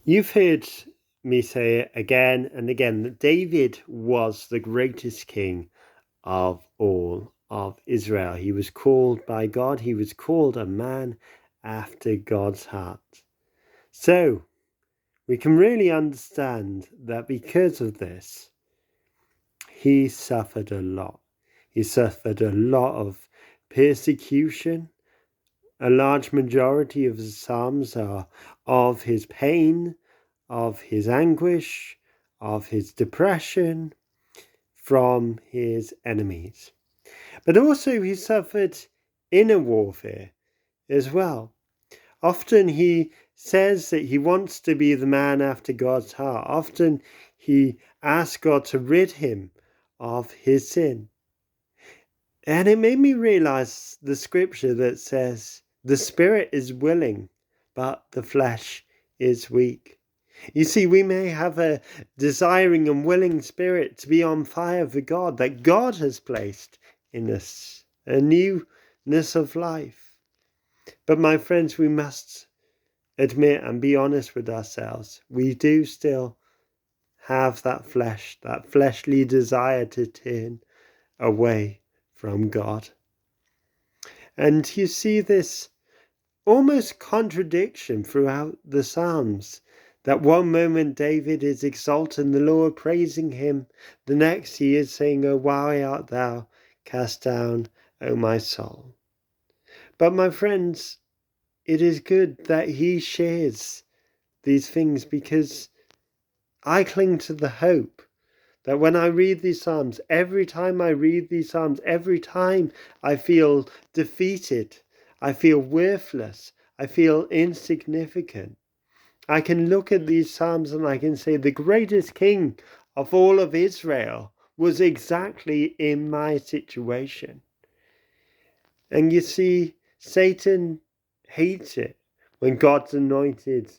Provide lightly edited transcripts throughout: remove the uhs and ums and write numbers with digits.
You've heard me say it again and again that David was the greatest king of all of Israel. He was called by God. He was called a man after God's heart. So we can really understand that because of this, he suffered a lot. He suffered a lot of persecution. A large majority of the Psalms are of his pain, of his anguish, of his depression from his enemies. But also he suffered inner warfare as well. Often he says that he wants to be the man after God's heart. Often he asks God to rid him of his sin. And it made me realize the scripture that says, the spirit is willing, but the flesh is weak. You see, we may have a desiring and willing spirit to be on fire for God, that God has placed in us, a newness of life. But my friends, we must admit and be honest with ourselves. We do still have that fleshly desire to turn away from God. And you see this almost contradiction throughout the Psalms. That one moment David is exalting the Lord, praising him. The next he is saying, "Oh, why art thou cast down, O my soul?" But my friends, it is good that he shares these things, because I cling to the hope that when I read these Psalms, every time I read these Psalms, every time I feel defeated, I feel worthless, I feel insignificant, I can look at these Psalms and I can say the greatest king of all of Israel was exactly in my situation. And you see, Satan hates it when God's anointed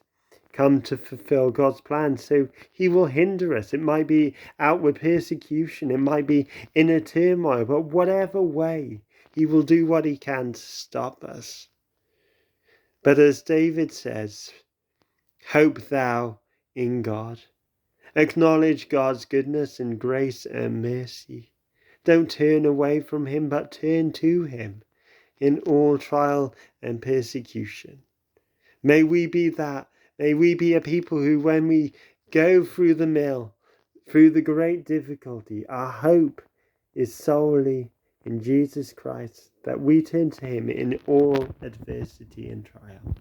come to fulfill God's plan. So he will hinder us. It might be outward persecution. It might be inner turmoil. But whatever way, he will do what he can to stop us. But as David says, hope thou in God. Acknowledge God's goodness and grace and mercy. Don't turn away from him, but turn to him in all trial and persecution. May we be that. May we be a people who, when we go through the mill, through the great difficulty, our hope is solely in Jesus Christ, that we turn to him in all adversity and trial.